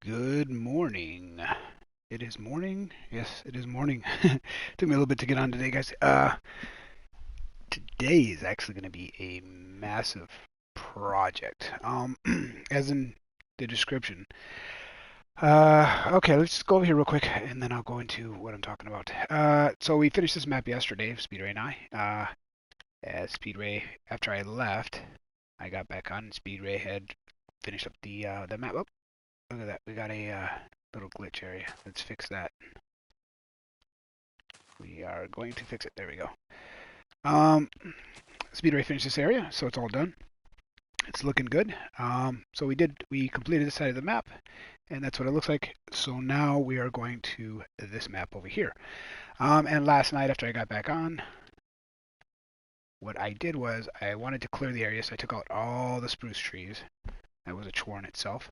Good morning. It is morning. Yes, it is morning. Took me a little bit to get on today, guys. Today is actually going to be a massive project. As in the description. Okay, let's go over here real quick, and then I'll go into what I'm talking about. So we finished this map yesterday, Speedray and I. As Speedray, after I left, I got back on. Speedray had finished up the map. Oh, look at that. We got a little glitch area. Let's fix that. We are going to fix it. There we go. Speedray finished this area, so it's all done. It's looking good. So we completed this side of the map, and that's what it looks like. So now we are going to this map over here. And last night after I got back on, what I did was I wanted to clear the area, so I took out all the spruce trees. That was a chore in itself.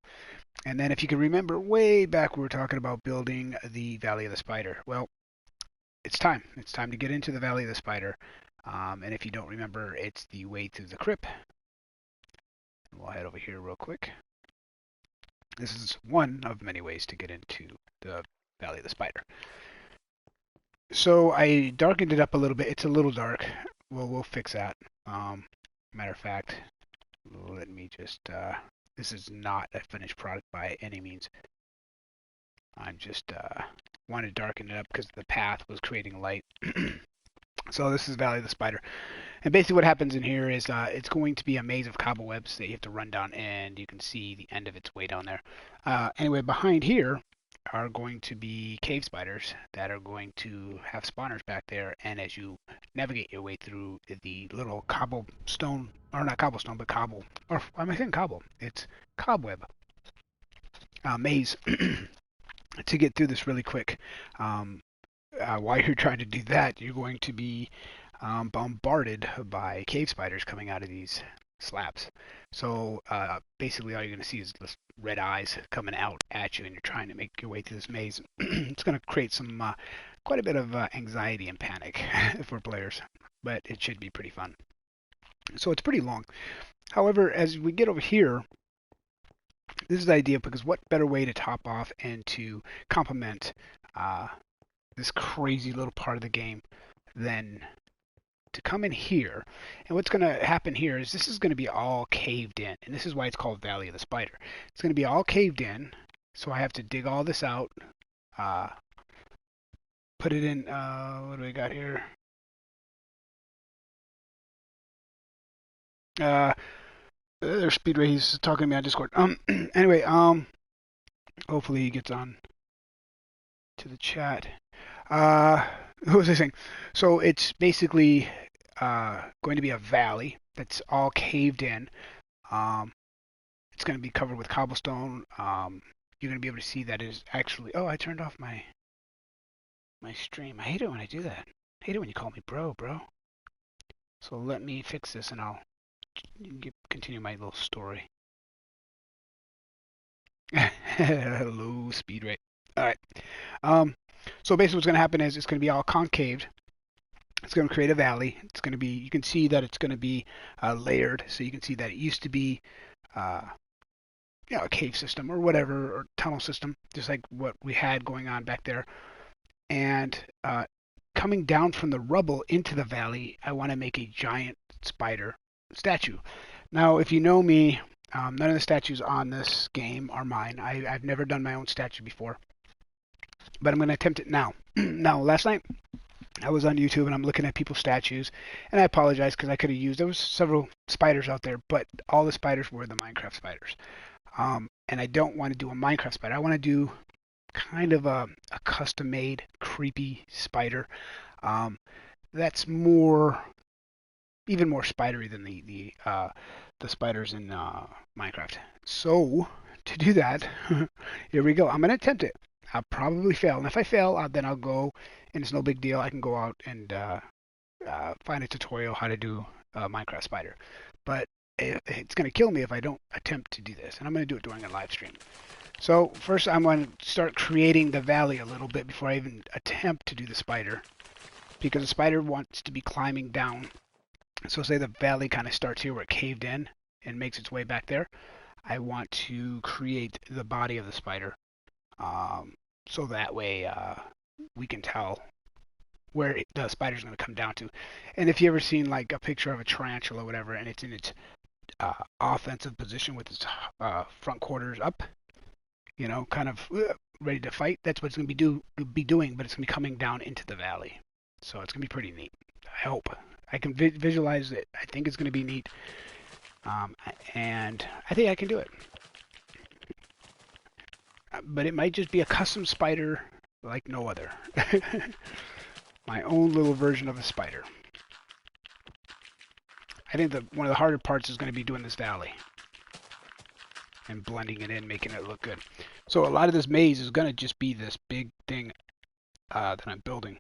And then if you can remember way back, we were talking about building the Valley of the Spider. Well, it's time. It's time to get into the Valley of the Spider. And if you don't remember, it's the way through the crypt. We'll head over here real quick. This is one of many ways to get into the Valley of the Spider. So I darkened it up a little bit. It's a little dark. Well, we'll fix that. Matter of fact, let me just... this is not a finished product by any means. I'm just wanted to darken it up because the path was creating light. So this is Valley of the Spider. And basically what happens in here is it's going to be a maze of cobwebs that you have to run down, and you can see the end of its way down there. Anyway, behind here are going to be cave spiders that are going to have spawners back there, and as you navigate your way through the little cobblestone, or not cobblestone, but cobble, or am I saying cobble? It's cobweb maze to get through this really quick. While you're trying to do that, you're going to be bombarded by cave spiders coming out of these slabs. So basically all you're going to see is this red eyes coming out at you, and you're trying to make your way through this maze. It's going to create some quite a bit of anxiety and panic for players, but it should be pretty fun. So it's pretty long. However, as we get over here, this is the idea, because what better way to top off and to complement this crazy little part of the game than to come in here. And what's going to happen here is this is going to be all caved in, and this is why it's called Valley of the Spider. It's going to be all caved in, so I have to dig all this out, put it in, what do we got here? There's Speedway, he's talking to me on Discord. Anyway, hopefully he gets on to the chat. What was I saying? So it's basically going to be a valley that's all caved in. It's going to be covered with cobblestone. You're going to be able to see that is actually... Oh, I turned off my stream. I hate it when I do that. I hate it when you call me bro. So let me fix this, and I'll continue my little story. Hello, speed rate. All right. So basically what's going to happen is it's going to be all concaved. It's going to create a valley. It's going to be, you can see that it's going to be layered. So you can see that it used to be a cave system or whatever, or tunnel system, just like what we had going on back there. And coming down from the rubble into the valley, I want to make a giant spider statue. Now, if you know me, none of the statues on this game are mine. I've never done my own statue before, but I'm going to attempt it now. Now, last night I was on YouTube and I'm looking at people's statues, and I apologize because I could have used, there was several spiders out there, but all the spiders were the Minecraft spiders. And I don't want to do a Minecraft spider. I want to do kind of a custom-made creepy spider that's more, even more spidery than the spiders in Minecraft. So to do that, here we go. I'm going to attempt it. I'll probably fail, and if I fail, then I'll go, and it's no big deal. I can go out and find a tutorial how to do a Minecraft spider. But it's going to kill me if I don't attempt to do this, and I'm going to do it during a live stream. So first I'm going to start creating the valley a little bit before I even attempt to do the spider, because the spider wants to be climbing down. So say the valley kind of starts here where it caved in and makes its way back there. I want to create the body of the spider, so that way we can tell where the spider's going to come down to. And if you ever seen like a picture of a tarantula or whatever, and it's in its offensive position with its front quarters up, kind of ready to fight, that's what it's going to be doing, but it's going to be coming down into the valley. So it's going to be pretty neat. I hope. I can visualize it. I think it's going to be neat. And I think I can do it. But it might just be a custom spider like no other. My own little version of a spider. I think one of the harder parts is going to be doing this valley and blending it in, making it look good. So a lot of this maze is going to just be this big thing that I'm building.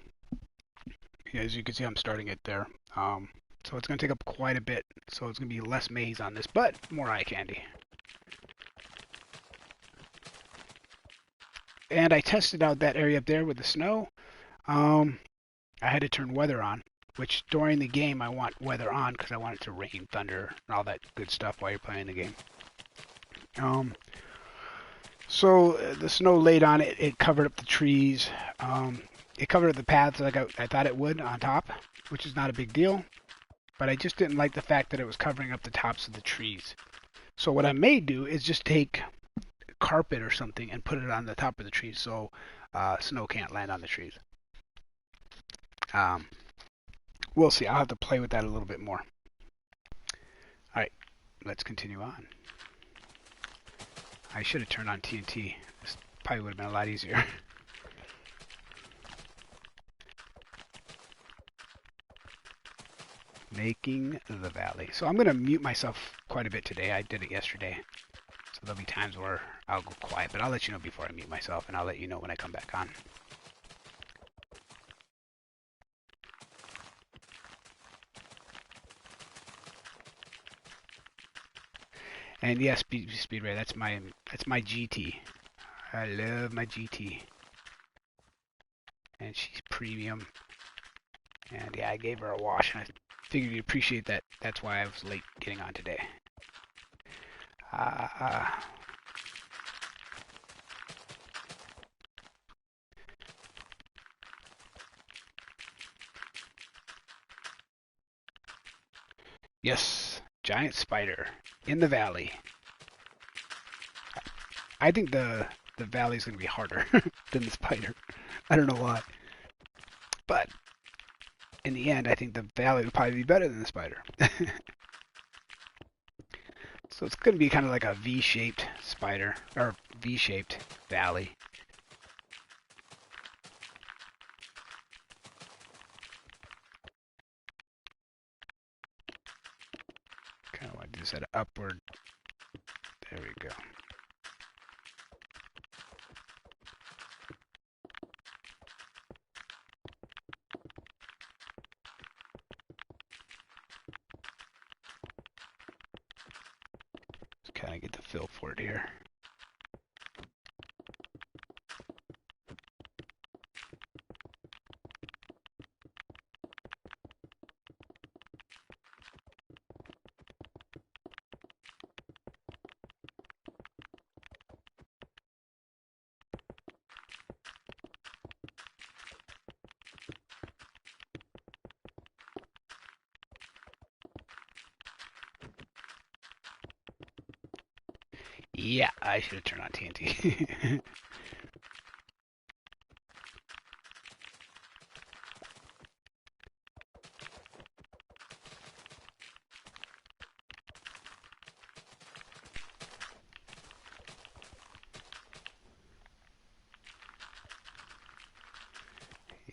As you can see, I'm starting it there. So it's going to take up quite a bit. So it's going to be less maze on this, but more eye candy. And I tested out that area up there with the snow. I had to turn weather on, which during the game I want weather on because I want it to rain, thunder, and all that good stuff while you're playing the game. So the snow laid on it. It covered up the trees. It covered up the paths like I thought it would on top, which is not a big deal. But I just didn't like the fact that it was covering up the tops of the trees. So what I may do is just take carpet or something and put it on the top of the trees so snow can't land on the trees. We'll see. I'll have to play with that a little bit more. All right, let's continue on. I should have turned on TNT. This probably would have been a lot easier. Making the valley. So I'm going to mute myself quite a bit today. I did it yesterday. So there'll be times where I'll go quiet, but I'll let you know before I mute myself, and I'll let you know when I come back on. And yes, Speed Ray, that's my GT. I love my GT. And she's premium. And yeah, I gave her a wash, and I figured you'd appreciate that. That's why I was late getting on today. Yes, giant spider in the valley. I think the valley is going to be harder than the spider. I don't know why. But in the end, I think the valley would probably be better than the spider. So it's going to be kind of like a V-shaped spider, or V-shaped valley. Kind of want to do this at an upward. There we go. Just kind of get the feel for it here. Yeah, I should have turned on TNT.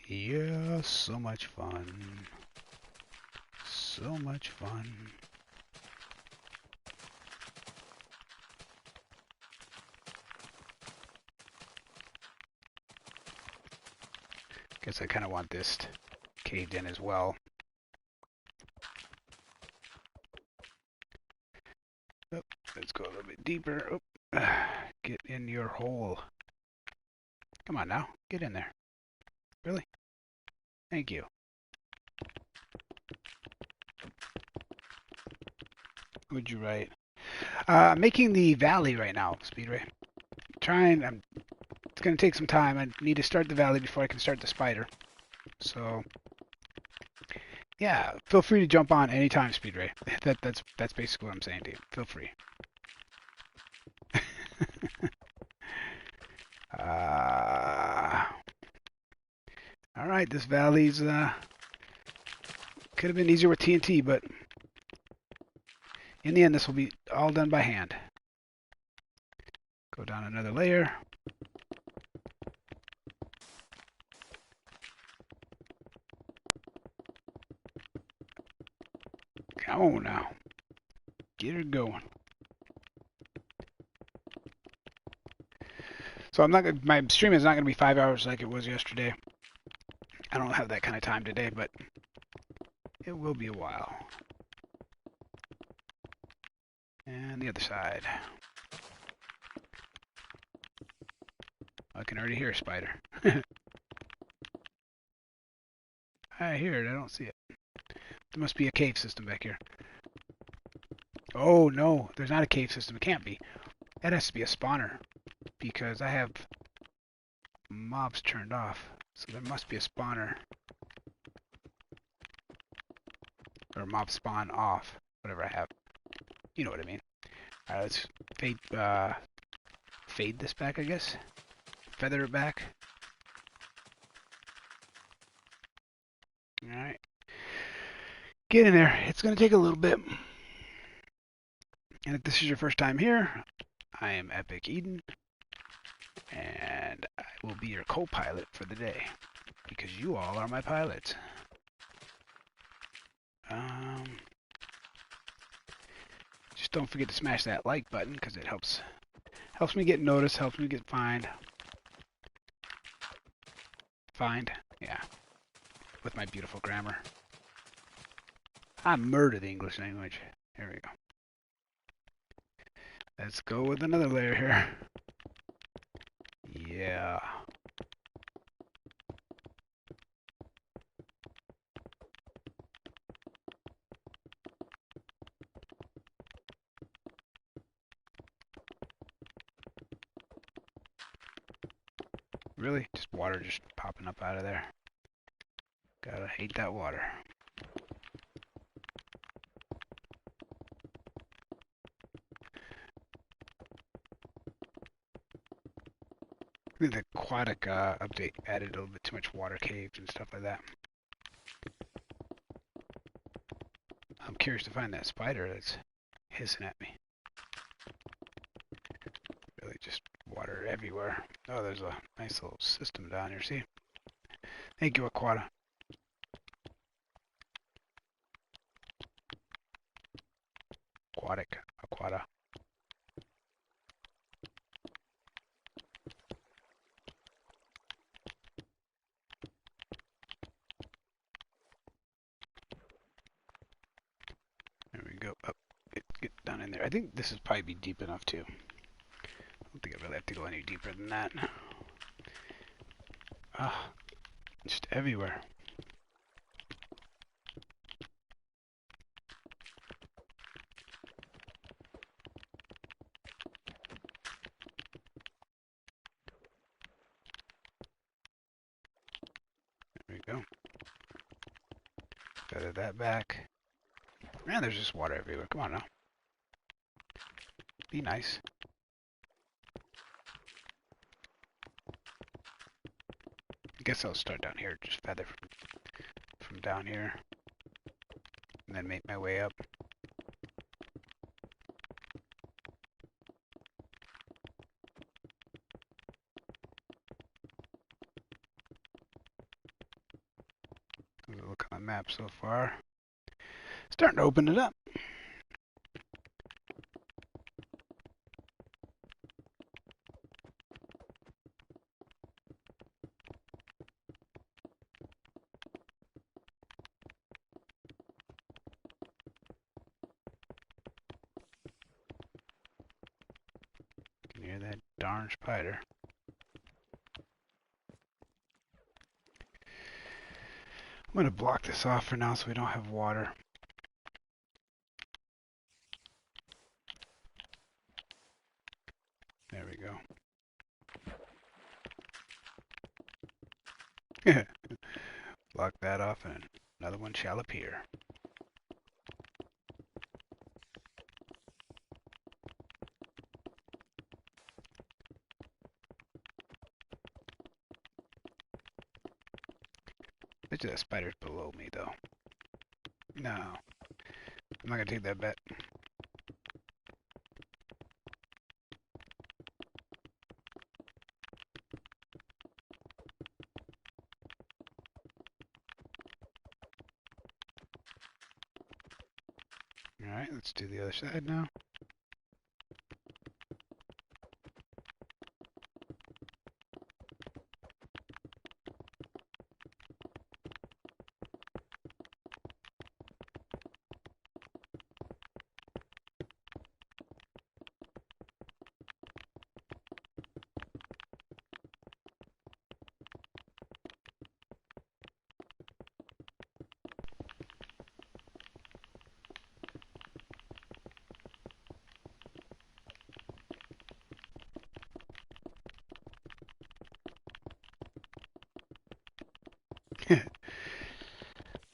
Yeah, so much fun. So much fun. Guess I kind of want this caved in as well. Oh, let's go a little bit deeper. Oh, get in your hole. Come on now, get in there. Really? Thank you. Would you write? Making the valley right now, Speedway. It's going to take some time. I need to start the valley before I can start the spider. So, yeah, feel free to jump on anytime, Speedway. That's basically what I'm saying to you. Feel free. uh, all right, this valley's could have been easier with TNT, but in the end, this will be all done by hand. Go down another layer. Come on now. Get her going. So my stream is not gonna be 5 hours like it was yesterday. I don't have that kind of time today, but it will be a while. And the other side. I can already hear a spider. I hear it, I don't see it. There must be a cave system back here. Oh no, there's not a cave system. It can't be. That has to be a spawner. Because I have mobs turned off. So there must be a spawner. Or mob spawn off. Whatever I have. You know what I mean. Alright, let's fade this back, I guess. Feather it back. Alright. Get in there. It's going to take a little bit. And if this is your first time here, I am Epic Eden. And I will be your co-pilot for the day. Because you all are my pilots. Just don't forget to smash that like button because it helps me get noticed, helps me get find. Yeah. With my beautiful grammar. I murder the English language. Here we go. Let's go with another layer here. Yeah. Really? Just water just popping up out of there. Gotta hate that water. I think the aquatic update added a little bit too much water caves and stuff like that. I'm curious to find that spider that's hissing at me. Really just water everywhere. Oh, there's a nice little system down here, see? Thank you, Aquata. Aquata. There we go. Up. Get down in there. I think this is probably be deep enough too. I don't think I really have to go any deeper than that. Ah, just everywhere. There we go. Feather that back. Man, there's just water everywhere. Come on now. Be nice. I guess I'll start down here. Just feather from down here. And then make my way up. Look on the map so far. Starting to open it up. Can you hear that darn spider? I'm going to block this off for now so we don't have water. Block that off and another one shall appear. Bet you that spider's below me though. No. I'm not gonna take that bet. Alright, let's do the other side now.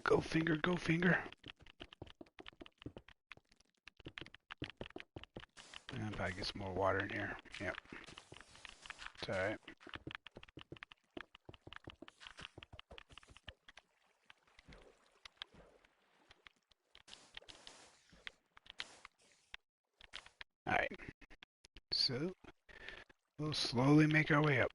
Go finger, go finger. And probably get some more water in here. Yep. It's alright. Alright. So, we'll slowly make our way up.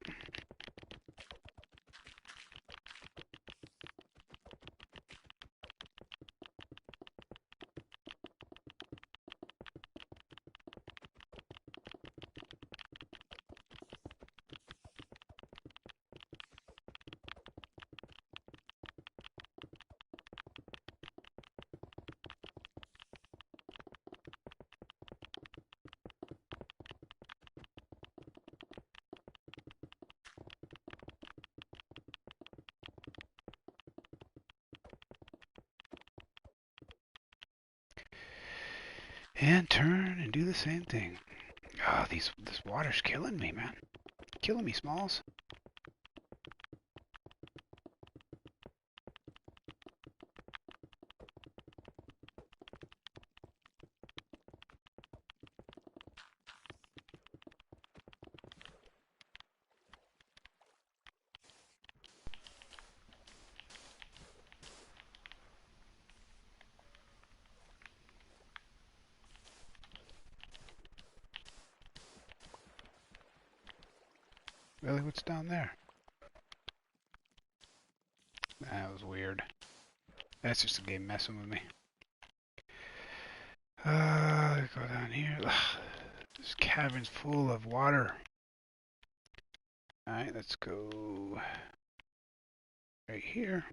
And turn and do the same thing. Oh, this water's killing me, man. Killing me, Smalls. Really, what's down there? That was weird. That's just the game messing with me. Go down here. Ugh, this cavern's full of water. Alright, let's go right here.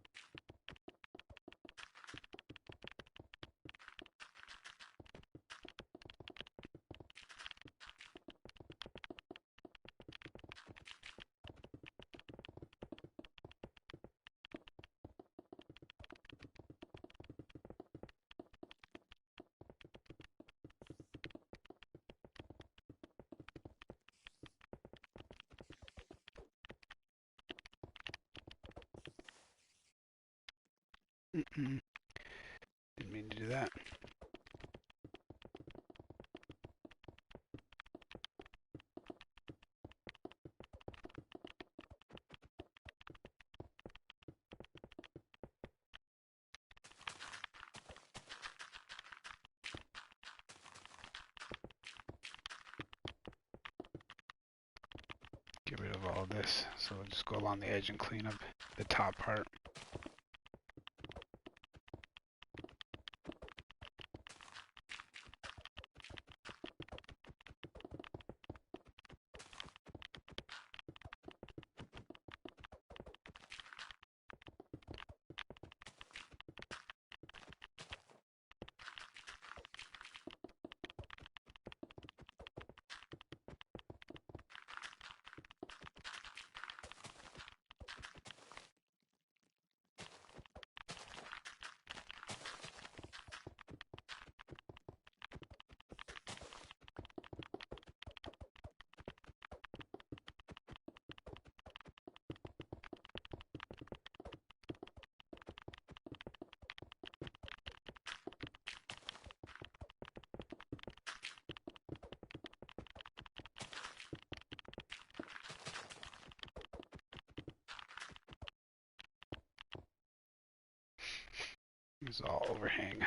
Didn't mean to do that. Get rid of all this. So we'll just go along the edge and clean up the top part. It's all overhang.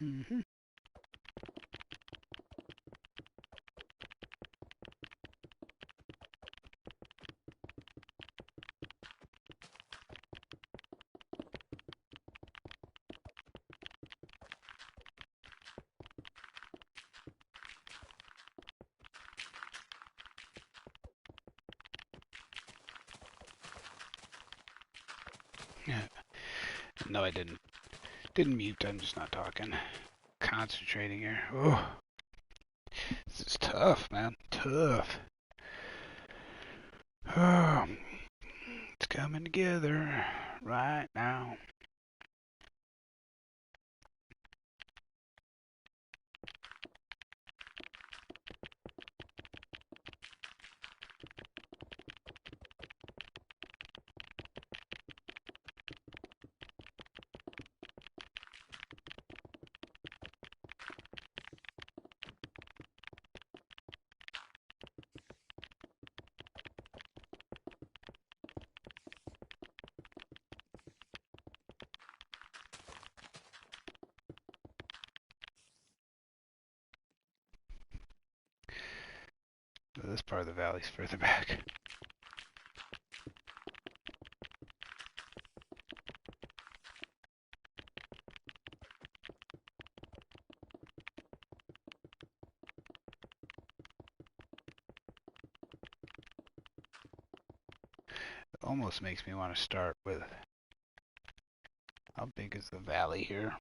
Mm-hmm. Yeah. No, I didn't. Didn't mute. I'm just not talking. Concentrating here. Oh, this is tough, man. Tough. Oh, it's coming together right now. This part of the valley's further back. It almost makes me want to start with how big is the valley here?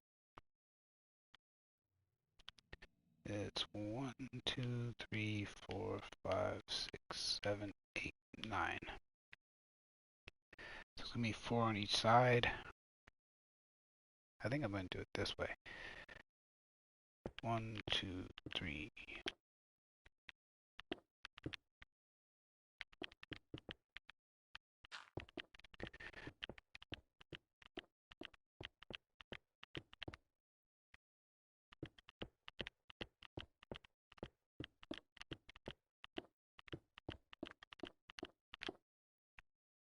It's 1, 2, 3, 4, 5, 6, 7, 8, 9. So it's gonna be 4 on each side. I think I'm gonna do it this way. 1, 2, 3.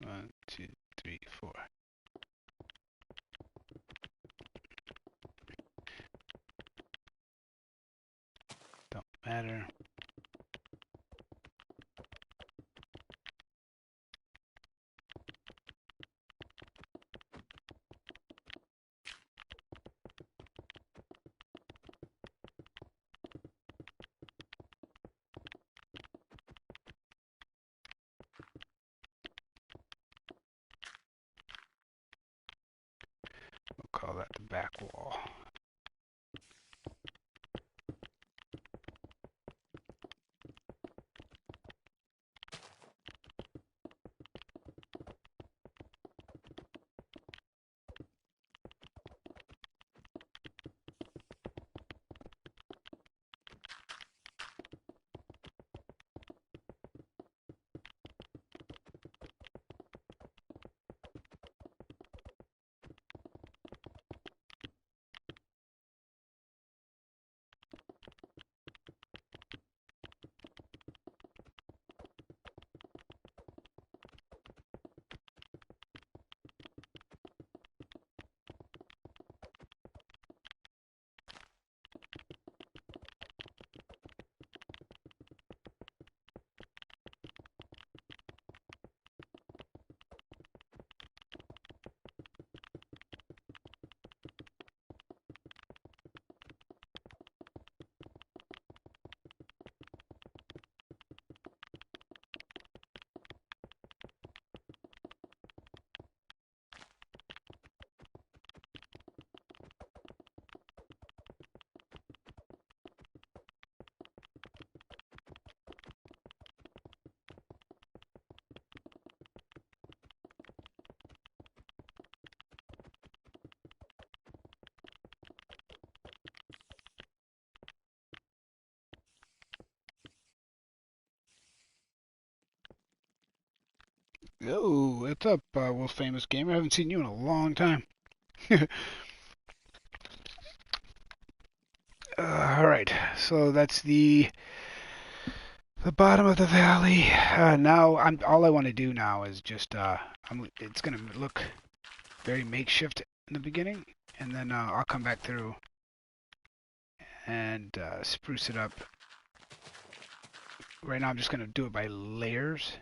One, two, three, four. Don't matter. We'll call that the back wall. Oh, what's up, Wolf Famous Gamer? I haven't seen you in a long time. Alright, so that's the bottom of the valley. Now, all I want to do now is just, it's going to look very makeshift in the beginning, and then I'll come back through and spruce it up. Right now I'm just going to do it by layers.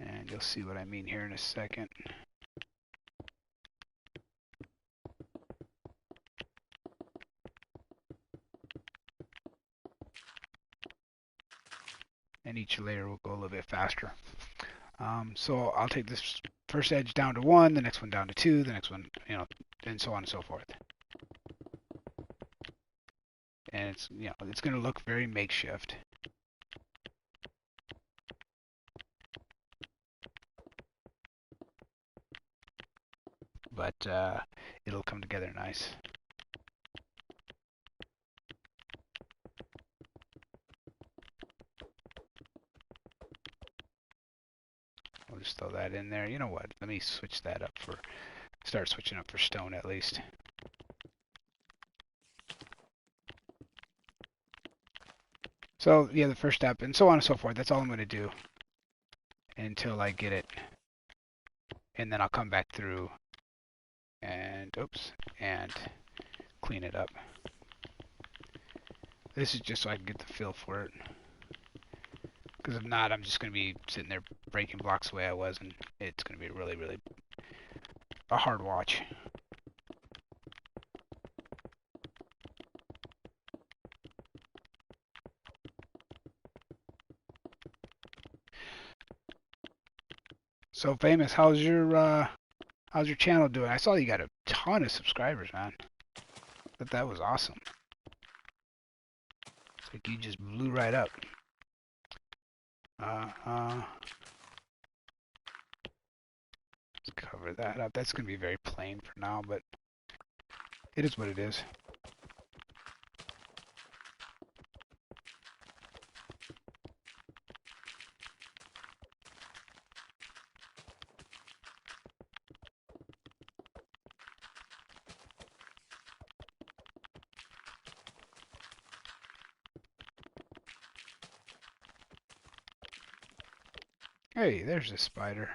And you'll see what I mean here in a second. And each layer will go a little bit faster. So I'll take this first edge down to 1, the next one down to 2, the next one, and so on and so forth. And it's going to look very makeshift. But it'll come together nice. I'll just throw that in there. You know what? Let me switch that up start switching up for stone at least. So, yeah, the first step, and so on and so forth. That's all I'm going to do until I get it. And then I'll come back through and, and clean it up. This is just so I can get the feel for it. Because if not, I'm just going to be sitting there breaking blocks the way I was, and it's going to be really, really a hard watch. So Famous, how's your channel doing? I saw you got a ton of subscribers, man. That was awesome. It's like you just blew right up. Let's cover that up. That's gonna be very plain for now, but it is what it is. Hey, there's a spider.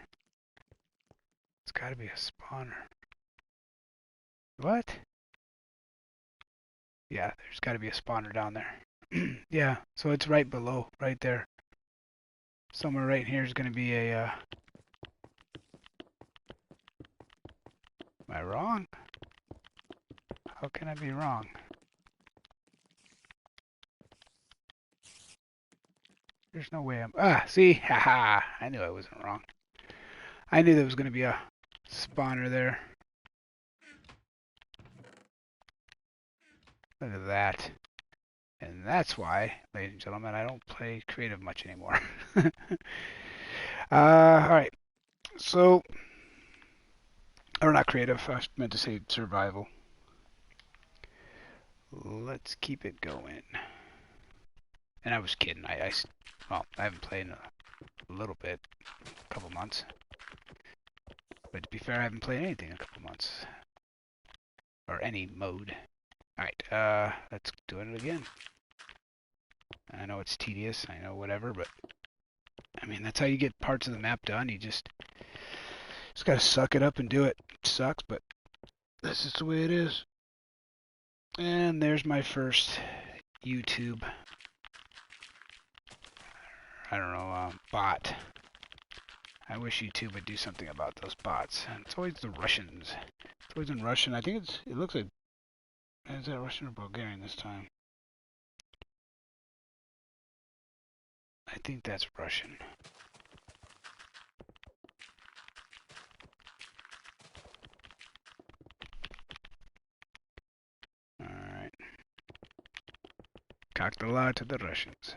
It's gotta be a spawner. What? Yeah, there's gotta be a spawner down there. Yeah, so it's right below, right there. Somewhere right here is gonna be a, am I wrong? How can I be wrong? There's no way see? Haha, I knew I wasn't wrong. I knew there was gonna be a spawner there. Look at that. And that's why, ladies and gentlemen, I don't play creative much anymore. Alright. So, or not creative, I meant to say survival. Let's keep it going. And I was kidding. Well, I haven't played in a little bit, a couple months. But to be fair, I haven't played anything in a couple months. Or any mode. Alright, let's do it again. I know it's tedious, I know whatever, but I mean, that's how you get parts of the map done. You just gotta suck it up and do it. It sucks, but this is the way it is. And there's my first YouTube, I don't know, bot. I wish YouTube would do something about those bots. And it's always the Russians. It's always in Russian. I think it looks like, is that Russian or Bulgarian this time? I think that's Russian. Alright. Cocked a lot to the Russians.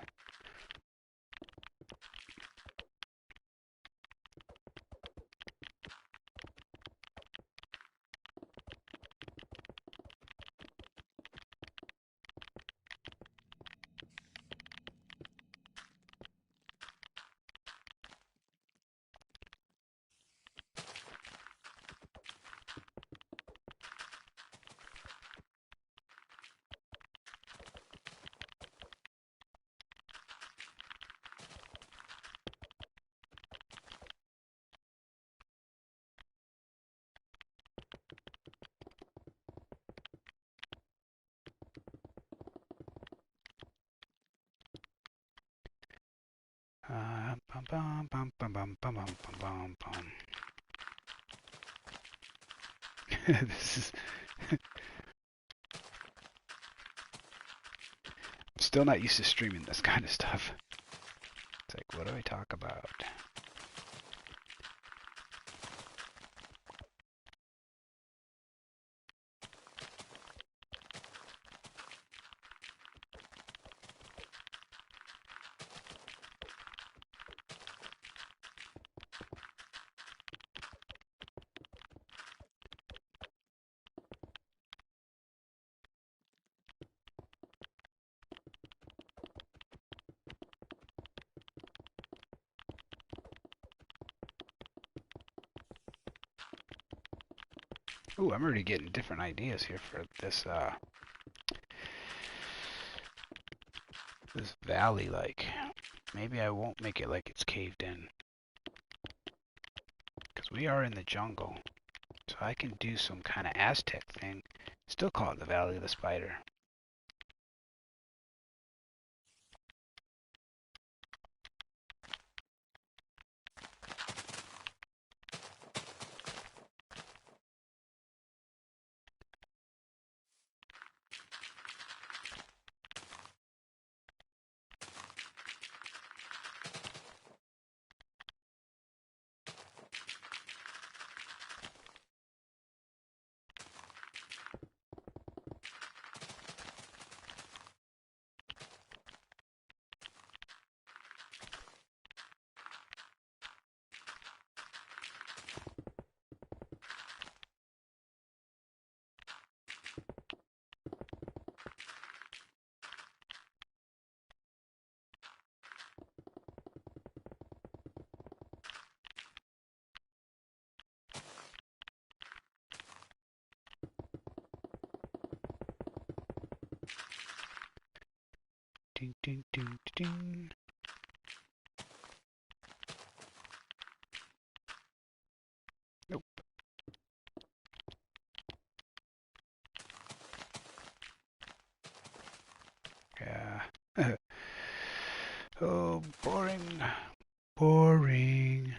bum bum bum bum bum bum bum bum. This is still not used to streaming this kind of stuff. It's like, what do I talk about? Ooh, I'm already getting different ideas here for this this valley. Like, maybe I won't make it like it's caved in, because we are in the jungle. So I can do some kind of Aztec thing. Still call it the Valley of the Spider. Ding, ding, ding, ding. Nope. Yeah. Oh, boring. Boring.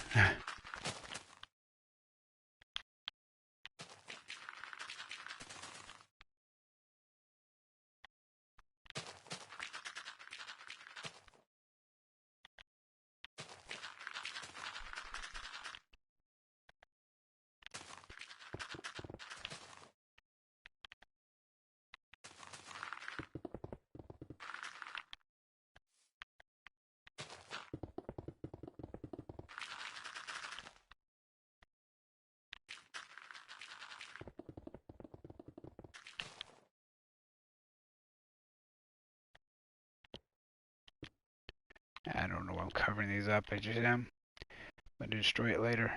I don't know why I'm covering these up. I just am. I'm going to destroy it later.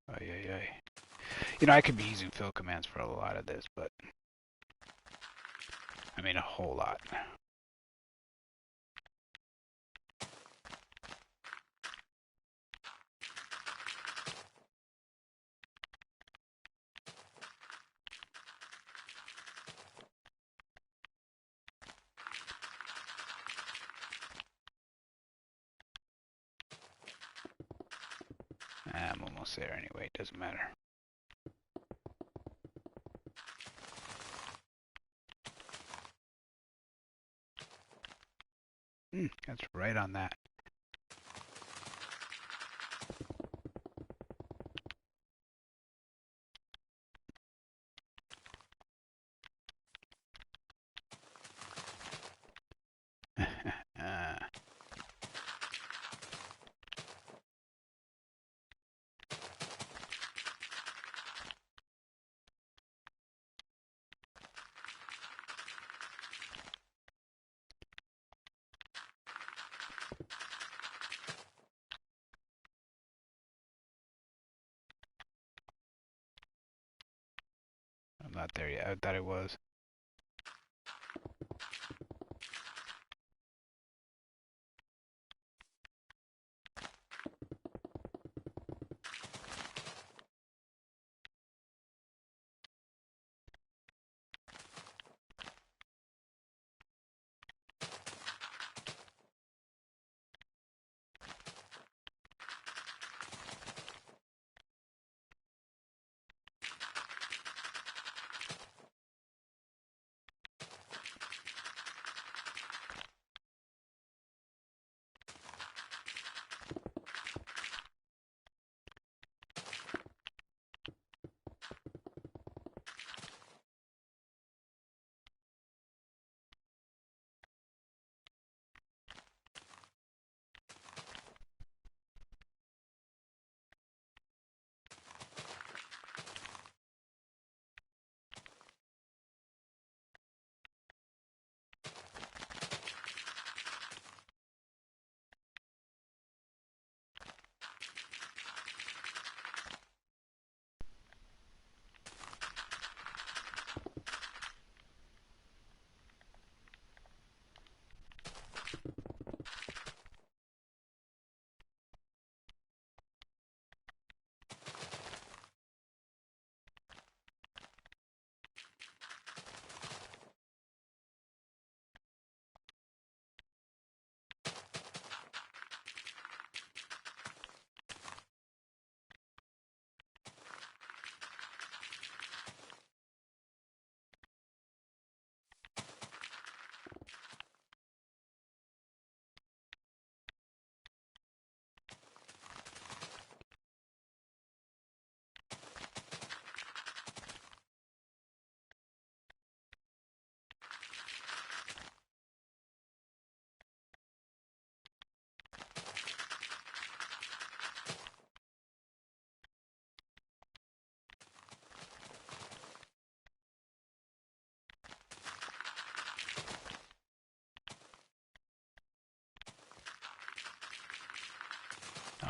Ay, ay, ay. You know, I could be using fill commands for a lot of this, but I mean a whole lot. I'm almost there anyway. It doesn't matter. That's right on that. I'm not there yet. I thought it was.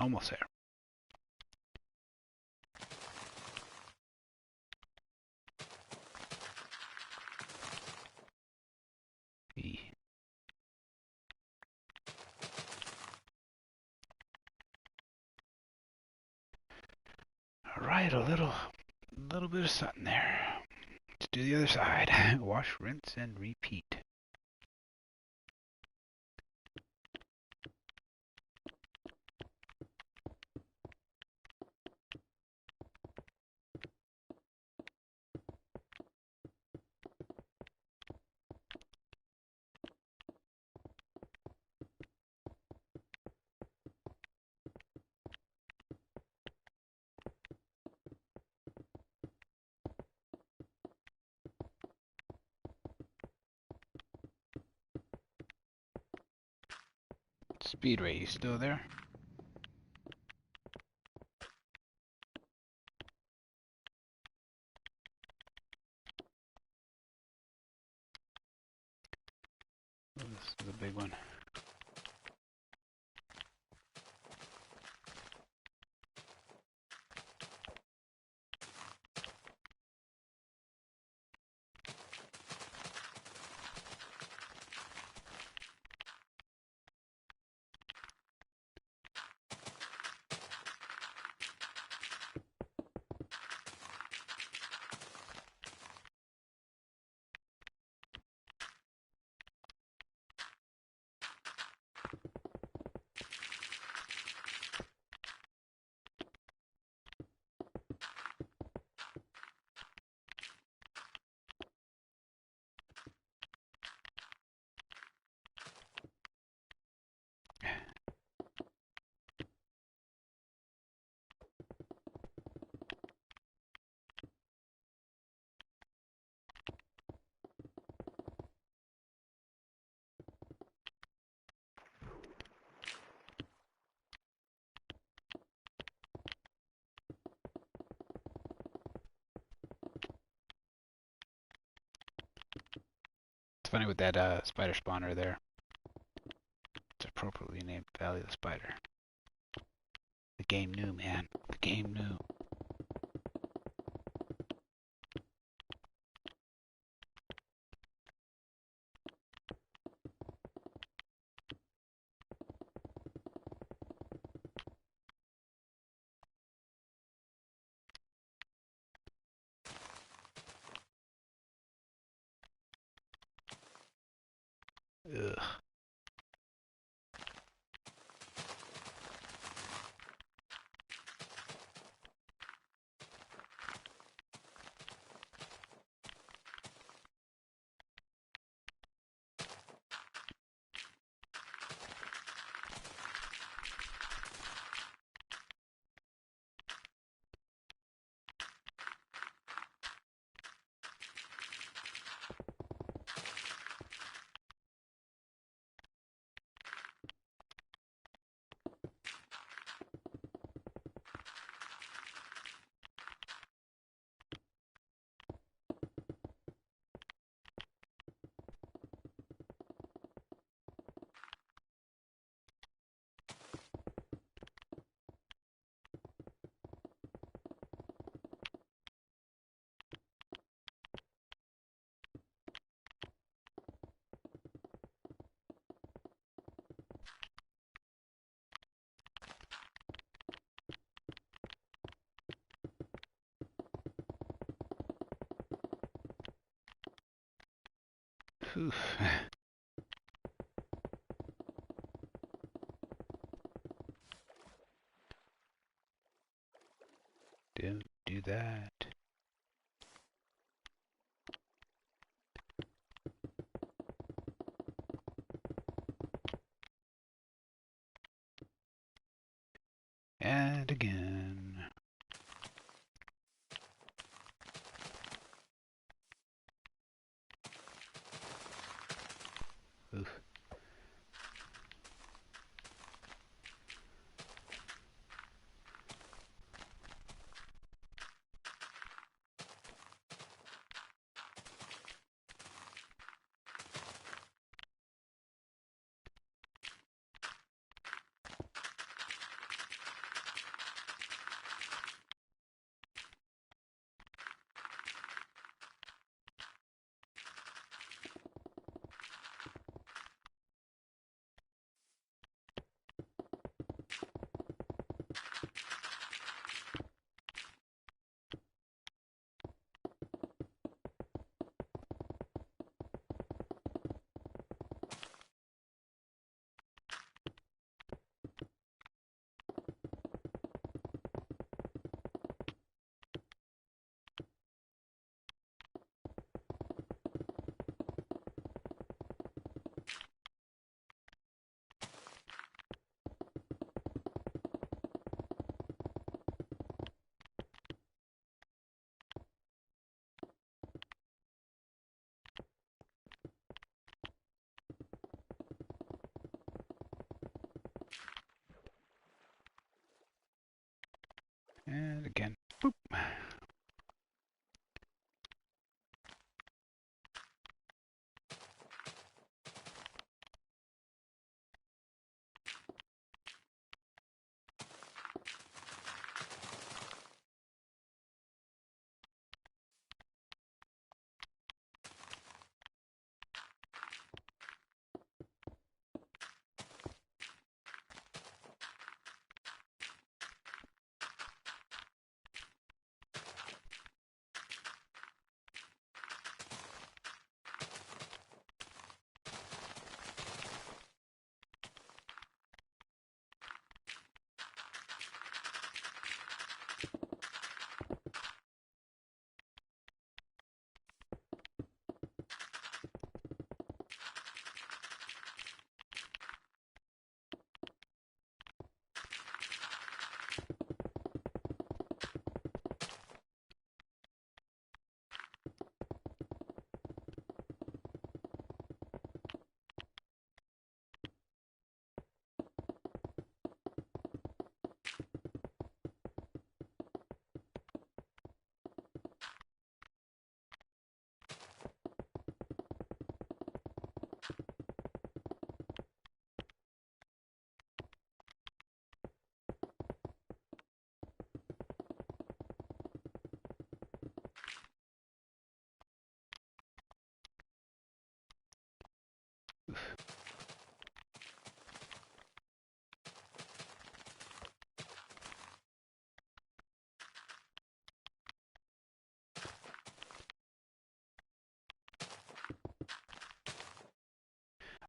Almost there. All right, a little bit of something there. Let's do the other side. Wash, rinse, and repeat. Speed rate, you still there? Oh, this is a big one. It's funny with that spider spawner there. It's appropriately named Valley of the Spider. The game knew, man. The game knew. Ugh. Oof. Don't do that. And again. Oof. And again, boop.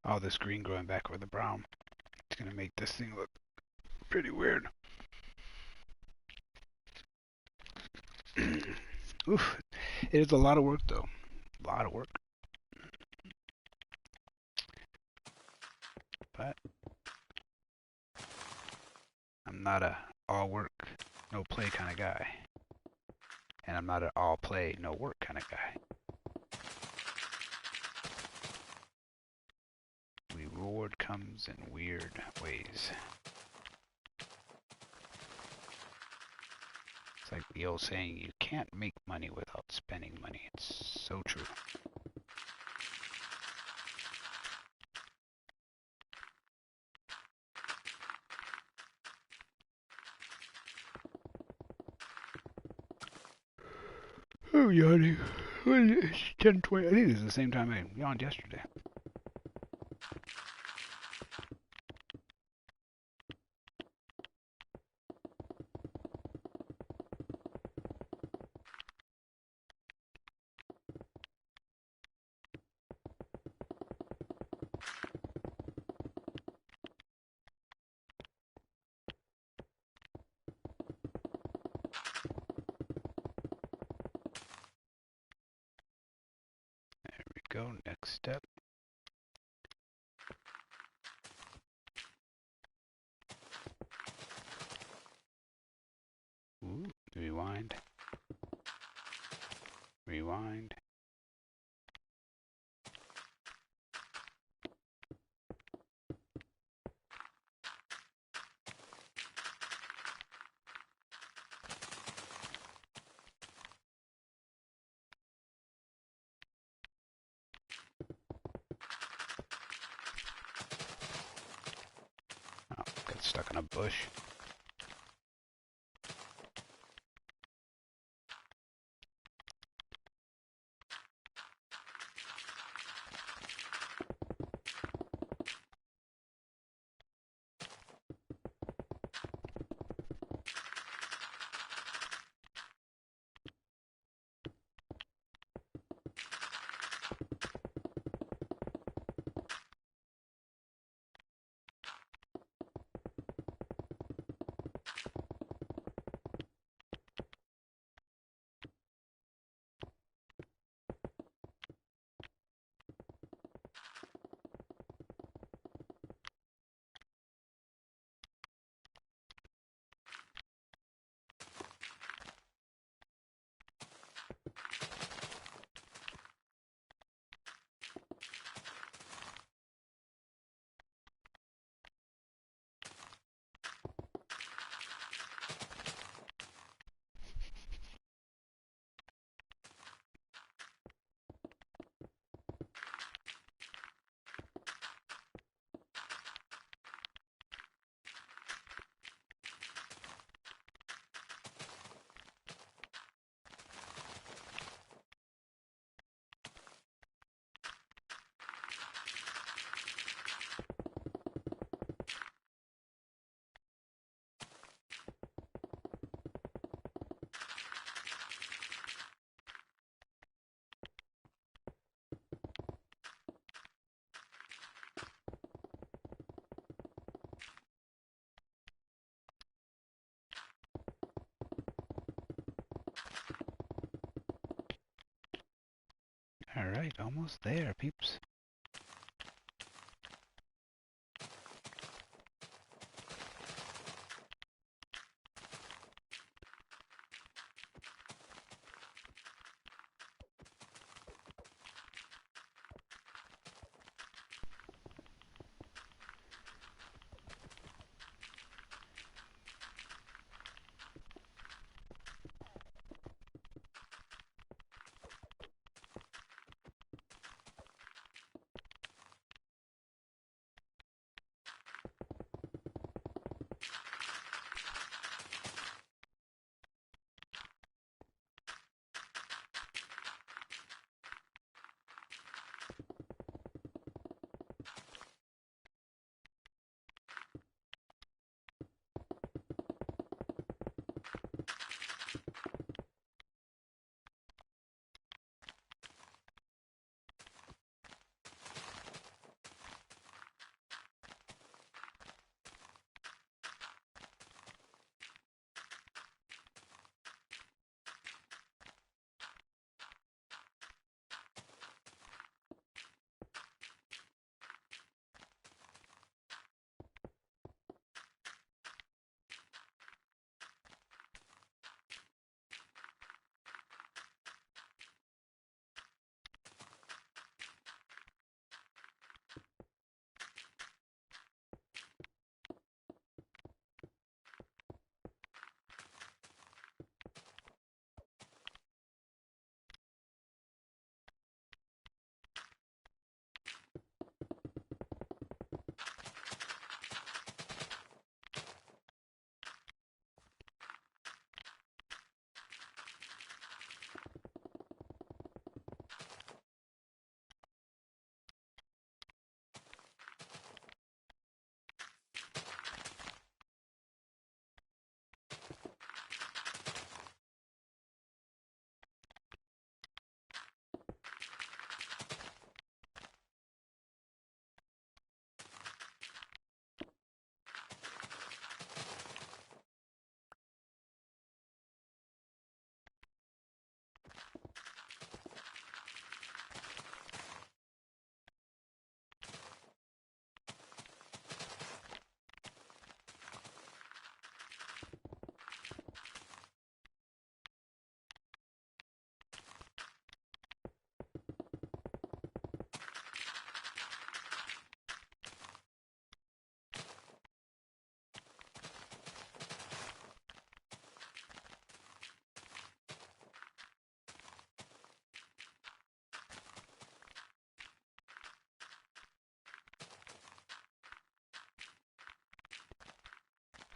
All this green growing back over the brown. It's gonna make this thing look pretty weird. Oof. It is a lot of work though. A lot of work. But I'm not a all work, no play kind of guy. And I'm not an all play, no work kind of guy. Reward comes in weird ways. It's like the old saying, you can't make money without spending money. It's so true. Oh, yawning. Well, it's 10:20. I think it's the same time I yawned yesterday. There we go. Next step. Ooh, rewind. Rewind. Oh, got stuck in a bush. Alright, almost there, peeps.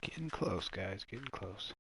Getting close, guys, getting close.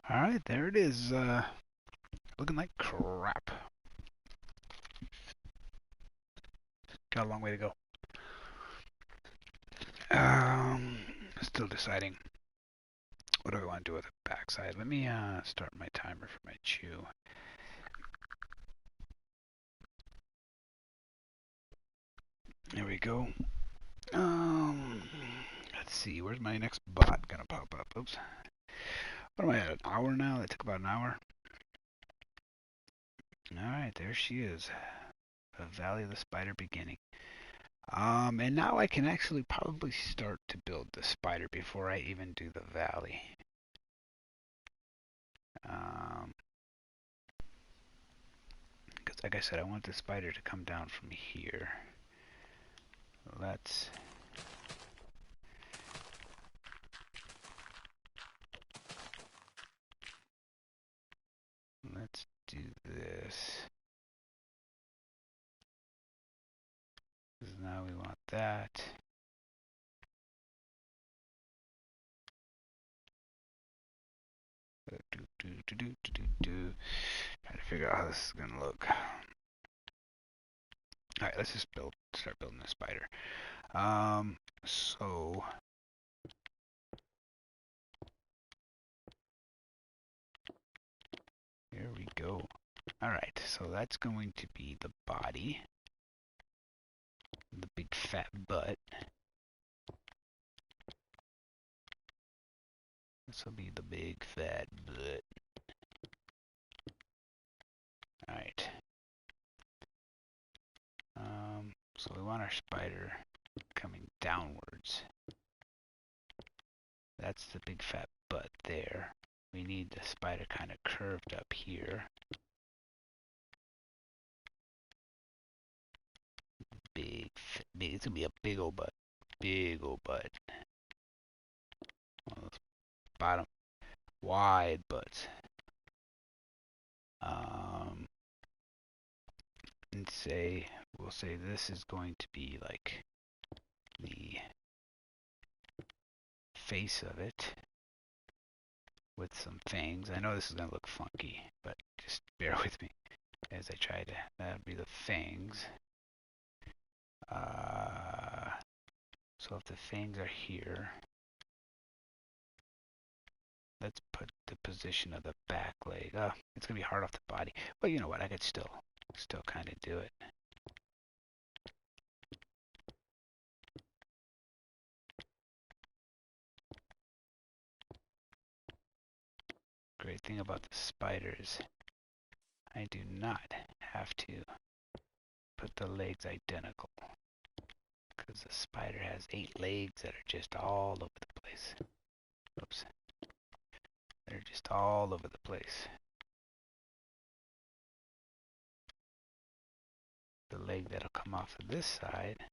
Alright, there it is. Looking like crap. Got a long way to go. Still deciding. What do I want to do with the backside? Let me start my timer for my chew. There we go. Let's see. Where's my next bot gonna pop up? Oops. What am I at? An hour now? That took about an hour. All right, there she is. The Valley of the Spider beginning. And now I can actually probably start to build the spider before I even do the valley. Because like I said, I want the spider to come down from here. Let's do this. Because now we want that. Trying to figure out how this is gonna look. All right, let's just start building the spider. So here we go. All right, so that's going to be the body, the big fat butt. This will be the big fat butt. All right. So we want our spider coming downwards. That's the big fat butt there. We need the spider kind of curved up here. Big, it's gonna be a big old butt. Big old butt. One of those bottom wide butts. And we'll say this is going to be like the face of it with some fangs. I know this is gonna look funky, but just bear with me as I try to. That'd be the fangs. So if the fangs are here, let's put the position of the back leg. It's gonna be hard off the body, but you know what? I could still kind of do it. Great thing about the spiders, I do not have to put the legs identical, because the spider has 8 legs that are just all over the place. Oops. They're just all over the place. The leg that'll come off of this side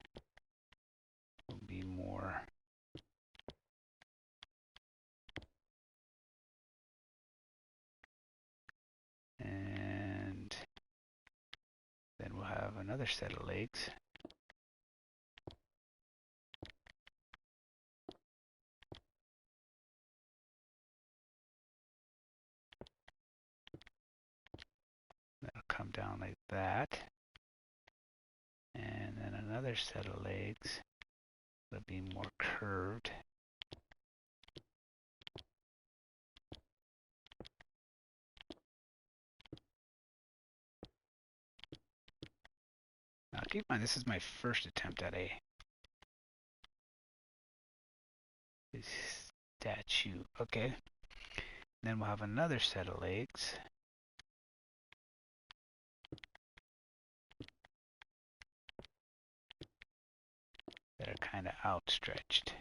will be more and then we'll have another set of legs. That'll come down like that. And then another set of legs that'll be more curved. Now keep in mind, this is my first attempt at a statue. Okay. Then we'll have another set of legs. That are kind of outstretched.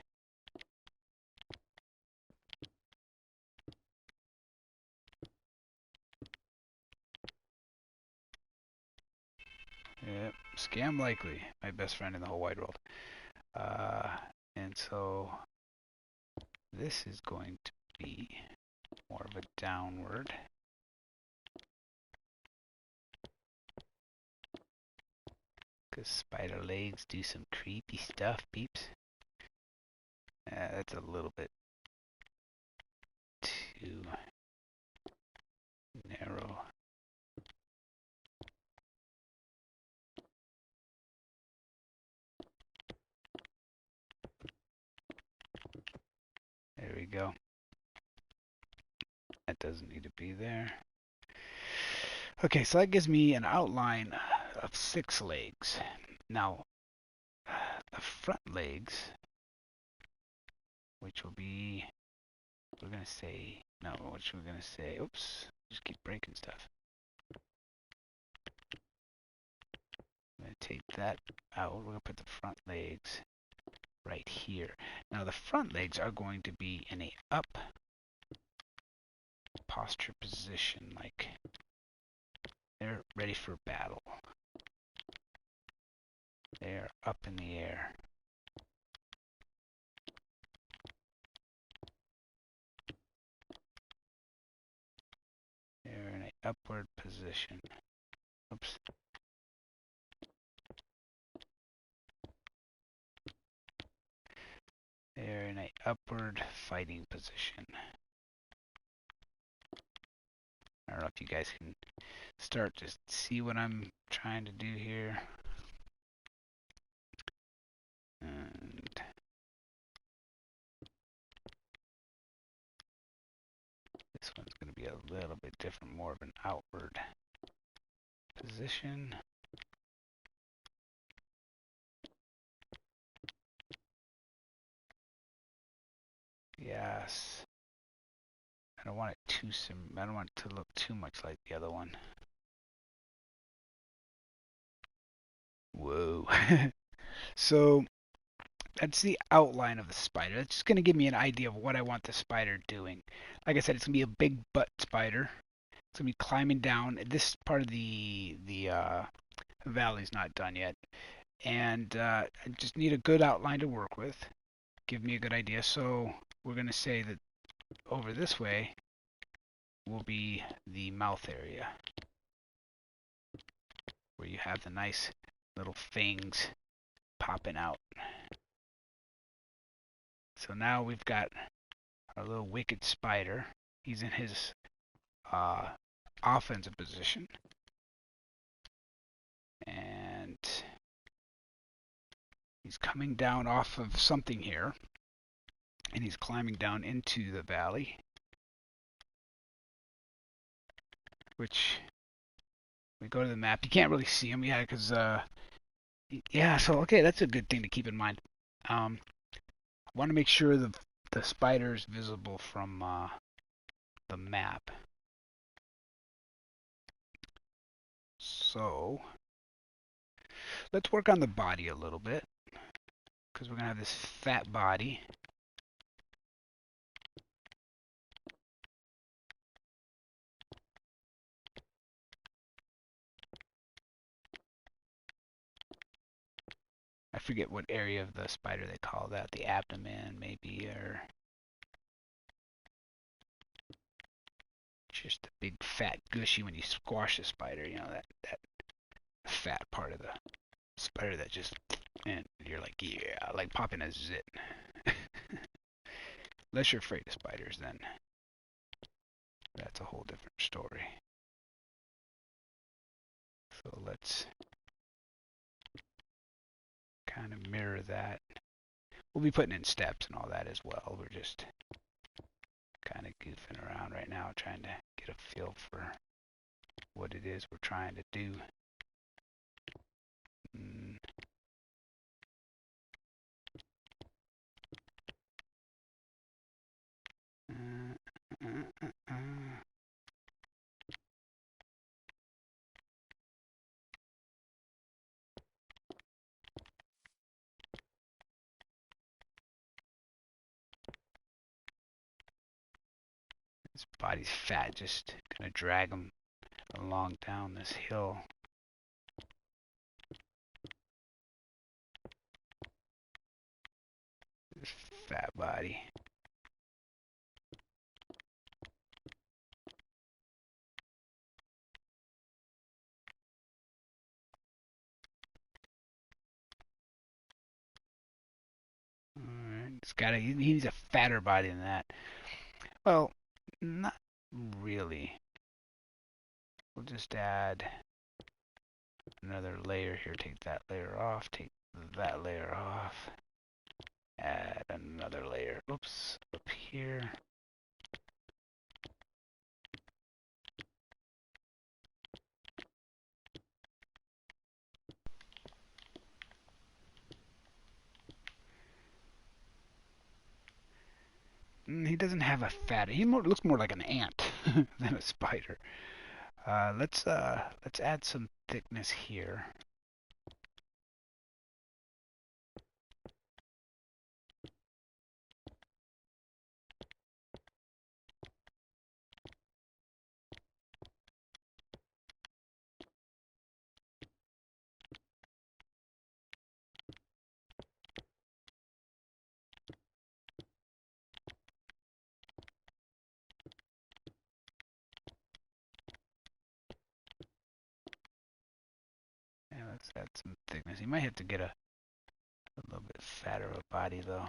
Yep, scam likely, my best friend in the whole wide world. And so this is going to be more of a downward. Because spider legs do some creepy stuff, peeps. That's a little bit too narrow. There we go. doesn't need to be there. Okay, so that gives me an outline of 6 legs. Now, the front legs, which will be, we're going to say, no, what we're going to say, oops, just keep breaking stuff. I'm going to take that out. We're going to put the front legs right here. Now, the front legs are going to be in a up posture position, like they're ready for battle. They're up in the air. They're in an upward position. Oops. They're in an upward fighting position. I don't know if you guys can start to see what I'm trying to do here. And this one's going to be a little bit different, more of an outward position. Yes. I don't want it I don't want it to look too much like the other one. Whoa. So that's the outline of the spider. That's just going to give me an idea of what I want the spider doing. Like I said, it's going to be a big butt spider. It's going to be climbing down. This part of the valley's not done yet. And I just need a good outline to work with. Give me a good idea. So we're going to say that over this way will be the mouth area, where you have the nice little fangs popping out. So now we've got our little wicked spider. He's in his offensive position. And he's coming down off of something here. And he's climbing down into the valley. Which, we go to the map. You can't really see him yet because, yeah, so, okay, that's a good thing to keep in mind. I want to make sure the spider is visible from the map. So, let's work on the body a little bit, because we're going to have this fat body. I forget what area of the spider they call that, the abdomen maybe, or just the big fat gushy when you squash a spider, you know, that fat part of the spider that just, and you're like, yeah, like popping a zit. Unless you're afraid of spiders, then that's a whole different story. So let's kind of mirror that. We'll be putting in steps and all that as well. We're just kind of goofing around right now, trying to get a feel for what it is we're trying to do. His body's fat, just gonna drag him along down this hill. This fat body. Alright, he needs a fatter body than that. Well, not really. We'll just add another layer here. Take that layer off. Take that layer off. Add another layer. Oops. Up here. He doesn't have a fat. Looks more like an ant than a spider. Let's add some thickness here. Yeah, let's add some thickness. He might have to get a little bit fatter of a body though.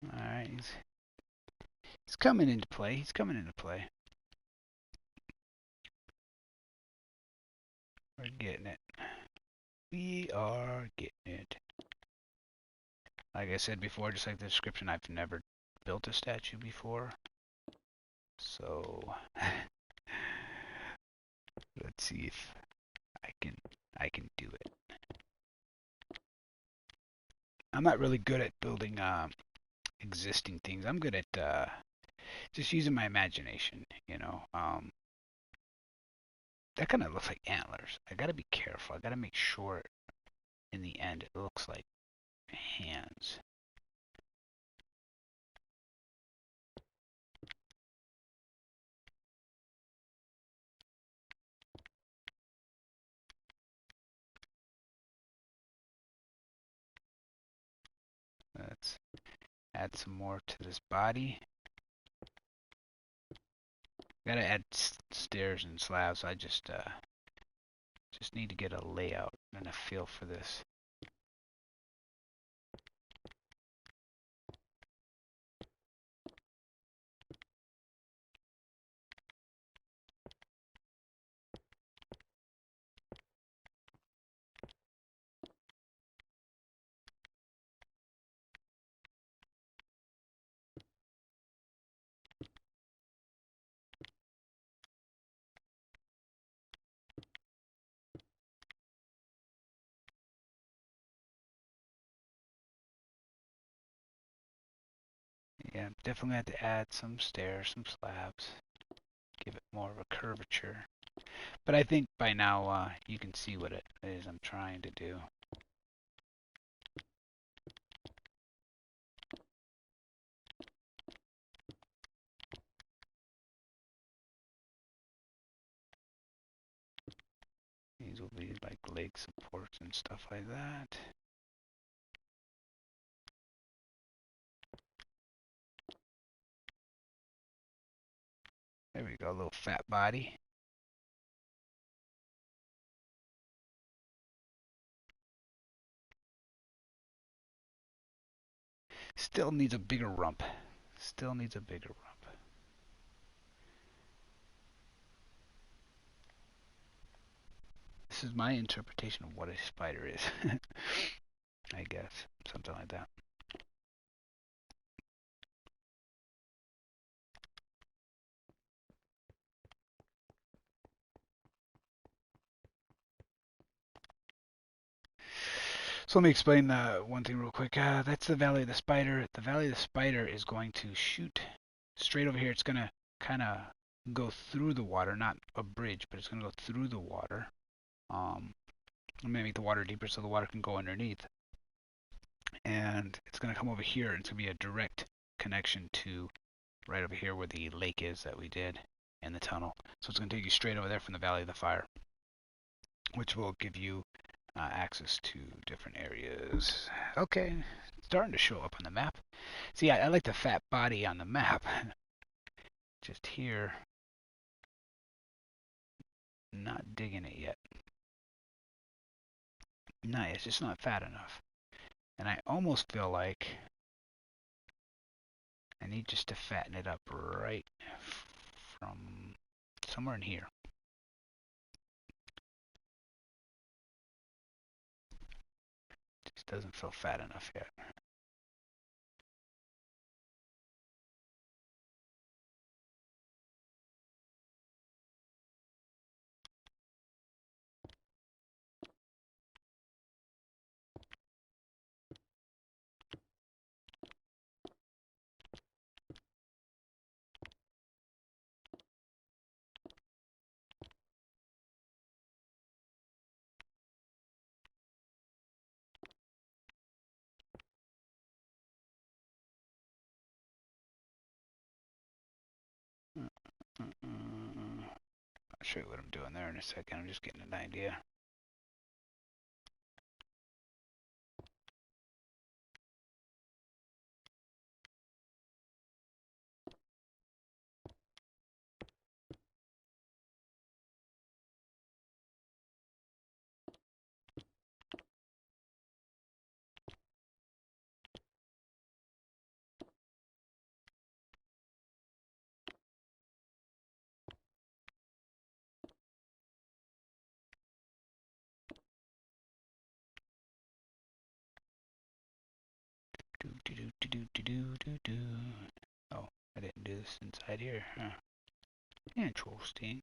All right, he's coming into play. He's coming into play. We're getting it. We are getting it. Like I said before, just like the description, I've never built a statue before. So let's see if I can do it. I'm not really good at building existing things. I'm good at just using my imagination, you know. That kind of looks like antlers. I gotta be careful. I gotta make sure in the end it looks like hands. Let's add some more to this body. Gotta add stairs and slabs. I just need to get a layout and a feel for this. Yeah, definitely have to add some stairs, some slabs, give it more of a curvature. But I think by now you can see what it is I'm trying to do. These will be like leg supports and stuff like that. There we go, a little fat body. Still needs a bigger rump. Still needs a bigger rump. This is my interpretation of what a spider is. I guess. Something like that. So let me explain one thing real quick. That's the Valley of the Spider. The Valley of the Spider is going to shoot straight over here. It's going to kind of go through the water, not a bridge, but it's going to go through the water. I'm going to make the water deeper so the water can go underneath. And it's going to come over here. It's going to be a direct connection to right over here where the lake is that we did in the tunnel. So it's going to take you straight over there from the Valley of the Fire, which will give you access to different areas. Okay, it's starting to show up on the map. See, I like the fat body on the map. Just here, not digging it yet. No, it's just not fat enough. And I almost feel like I need just to fatten it up right from somewhere in here. Just doesn't feel fat enough yet. I'll show you what I'm doing there in a second. I'm just getting an idea. Oh, I didn't do this inside here. Huh. Interesting.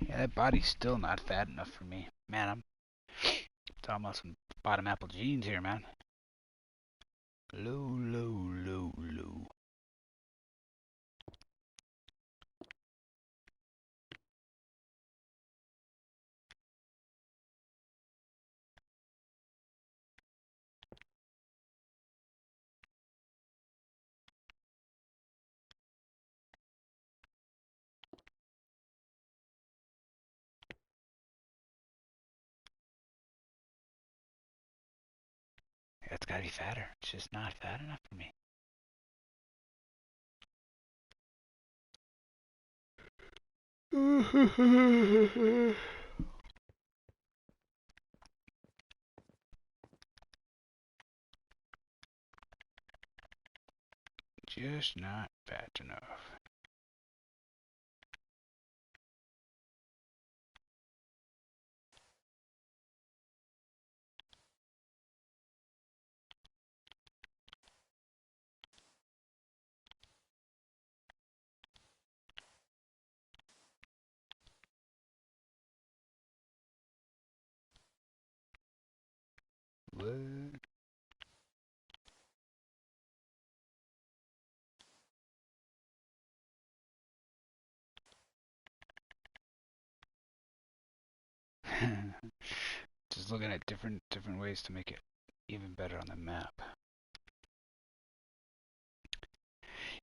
Yeah, that body's still not fat enough for me. Man, I'm talking about some bottom apple jeans here, man. Low, low, low, low. Yeah, it's gotta be fatter. It's just not fat enough for me. Just not fat enough. What? Just looking at different ways to make it even better on the map.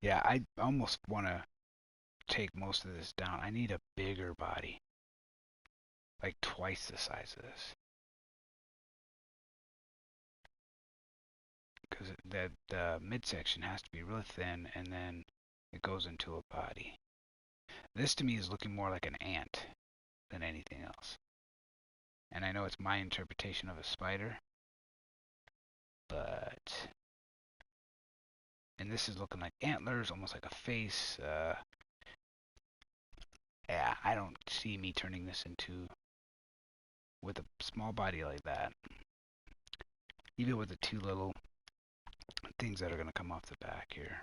Yeah, I almost want to take most of this down. I need a bigger body, like twice the size of this, because the midsection has to be really thin, and then it goes into a body. This to me is looking more like an ant than anything else. And I know it's my interpretation of a spider, but... And this is looking like antlers, almost like a face. Yeah, I don't see me turning this into... With a small body like that. Even with the two little things that are going to come off the back here.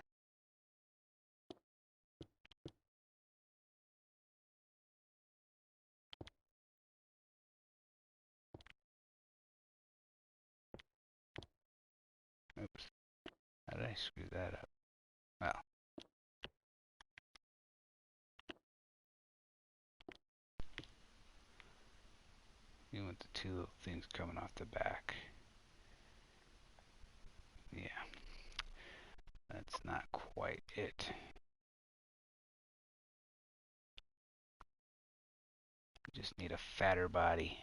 Oops. How did I screw that up? Well. Even with the two little things coming off the back. Yeah. That's not quite it. Just need a fatter body.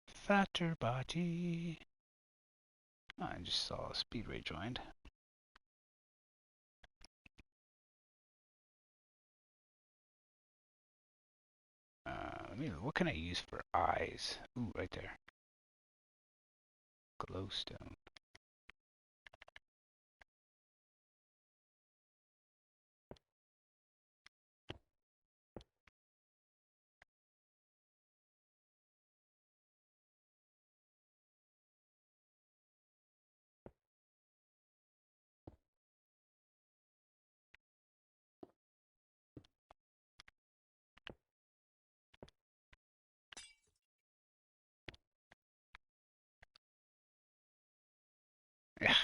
Fatter body. Oh, I just saw a speedway joined. What can I use for eyes? Ooh, right there. Glowstone. Yeah.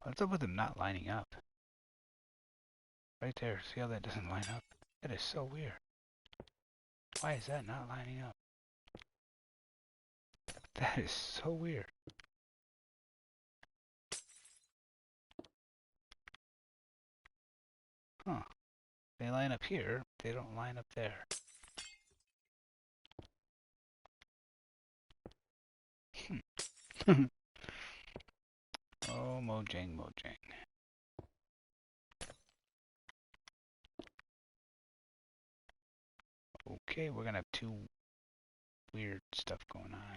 What's up with them not lining up? Right there. See how that doesn't line up? That is so weird. Why is that not lining up? That is so weird. Huh. They line up here, they don't line up there. Oh, Mojang, Mojang. Okay, we're gonna have two weird stuff going on.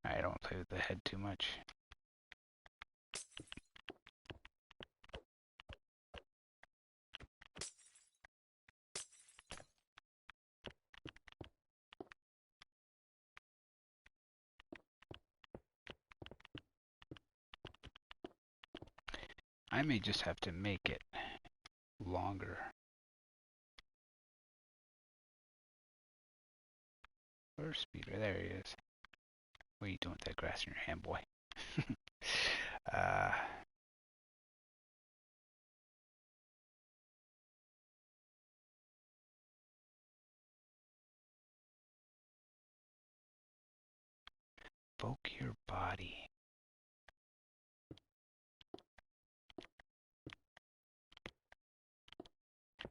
I don't play with the head too much. I may just have to make it longer. Where's Speeder? There he is. What are you doing with that grass in your hand, boy? uh, Evoke your body.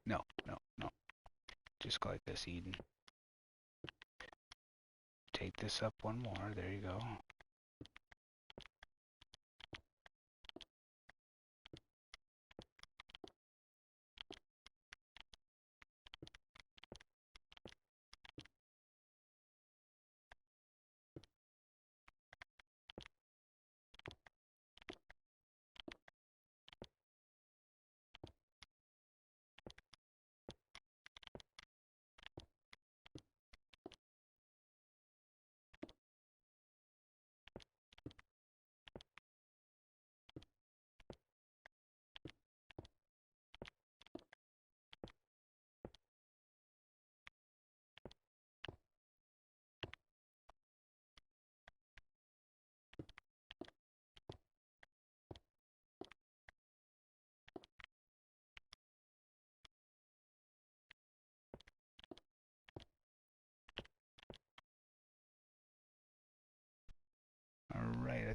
No, no, no. Just go like this, Eden. Take this up one more. There you go.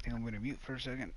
think I'm going to mute for a second.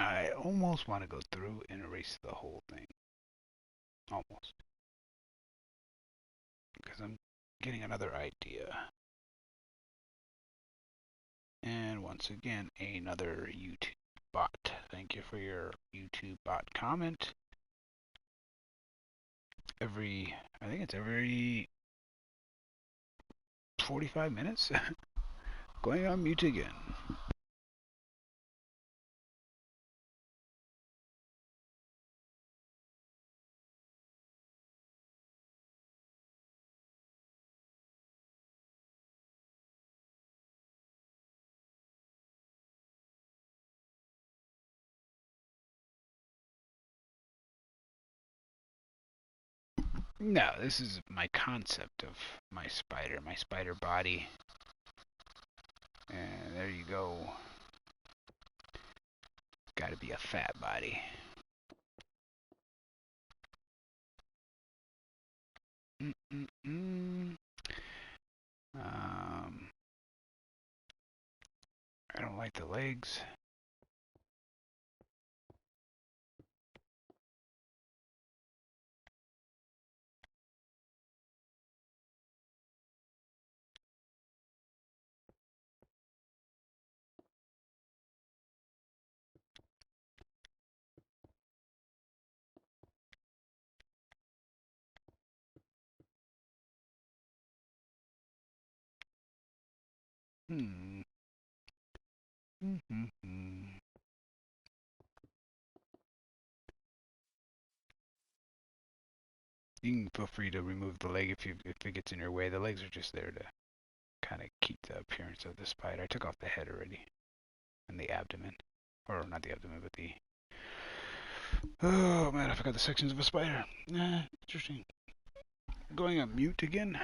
I almost want to go through and erase the whole thing. Almost. Because I'm getting another idea. And once again, another YouTube bot. Thank you for your YouTube bot comment. I think it's every 45 minutes. Going on mute again. No, this is my concept of my spider body. And there you go. Gotta be a fat body. Mm-mm-mm. I don't like the legs. Hmm. Mm-hmm. You can feel free to remove the leg if it gets in your way. The legs are just there to kind of keep the appearance of the spider. I took off the head already and the abdomen, or not the abdomen, but the. Oh man, I forgot the sections of a spider. Interesting. Going on mute again.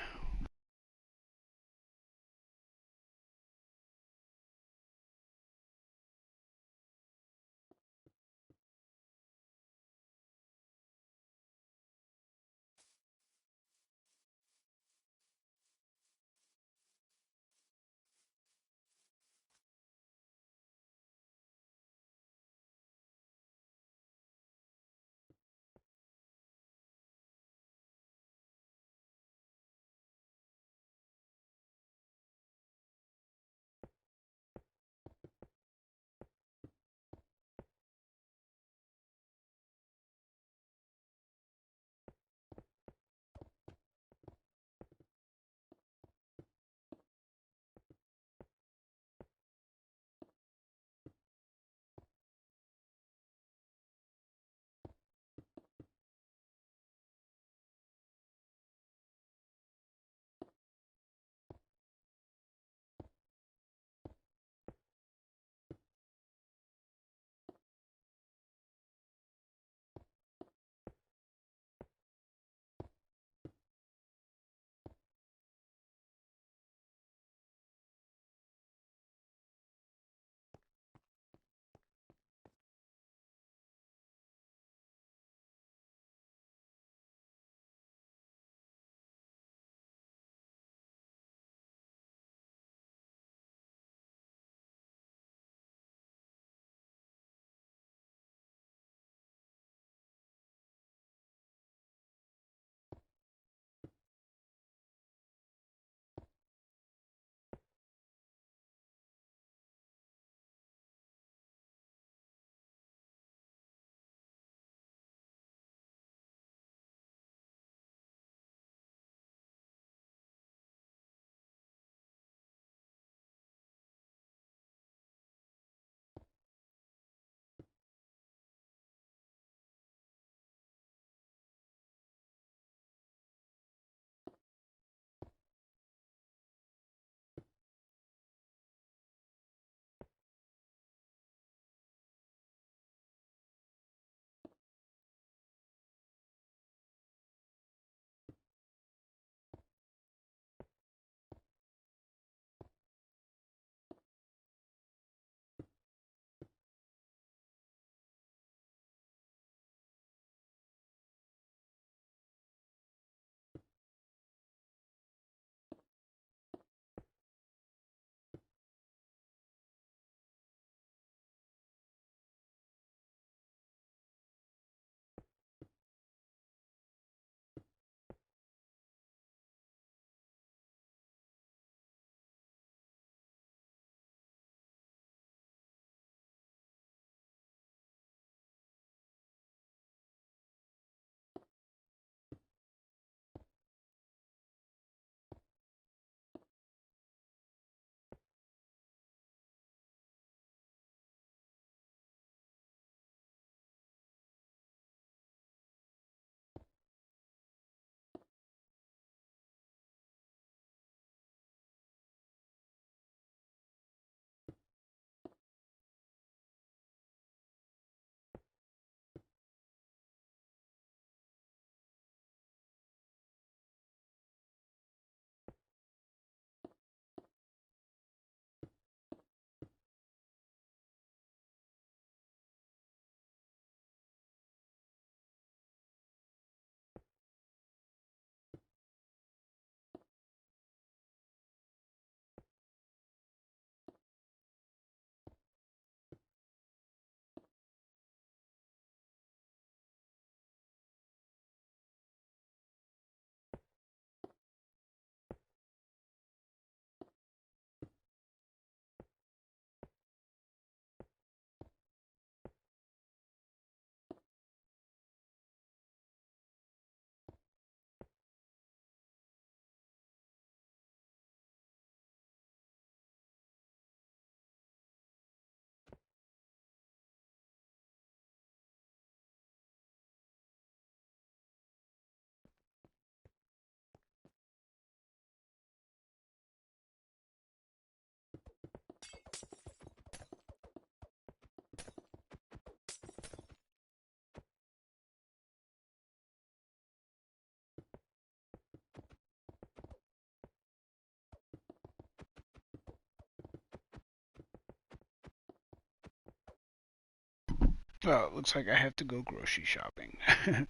Well, it looks like I have to go grocery shopping. So I'm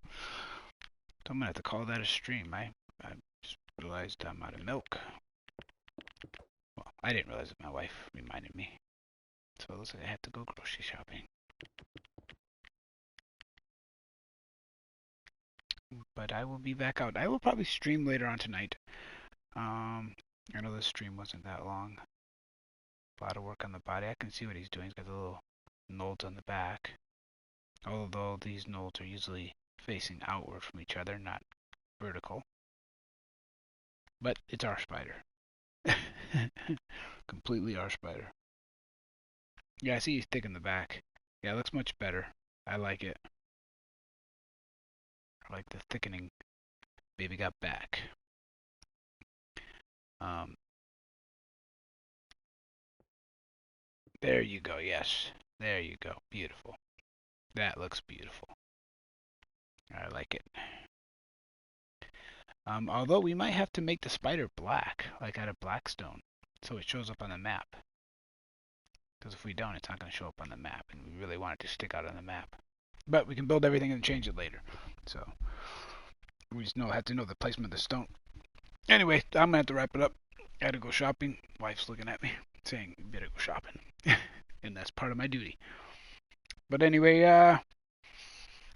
gonna have to call that a stream. I just realized I'm out of milk. Well, I didn't realize it. My wife reminded me. So it looks like I have to go grocery shopping. But I will be back out. I will probably stream later on tonight. I know this stream wasn't that long. A lot of work on the body. I can see what he's doing. He's got the little nodes on the back. Although these nodes are usually facing outward from each other, not vertical. But it's our spider. Completely our spider. Yeah, I see he's thick in the back. Yeah, it looks much better. I like it. I like the thickening baby got back. There you go, yes. There you go. Beautiful. That looks beautiful. I like it. Although we might have to make the spider black, like out of black stone, so it shows up on the map. Because if we don't, it's not going to show up on the map, and we really want it to stick out on the map. But we can build everything and change it later. So we just have to know the placement of the stone. Anyway, I'm going to have to wrap it up. I had to go shopping. Wife's looking at me, saying, you better go shopping. And that's part of my duty. But anyway, yeah,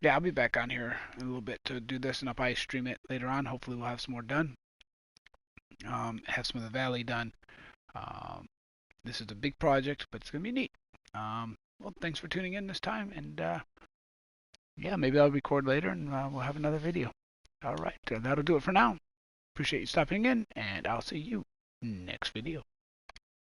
I'll be back on here in a little bit to do this, and I'll probably stream it later on. Hopefully we'll have some more done. Have some of the valley done. This is a big project, but it's going to be neat. Well, thanks for tuning in this time, and yeah, maybe I'll record later, and we'll have another video. All right, that'll do it for now. Appreciate you stopping in, and I'll see you next video.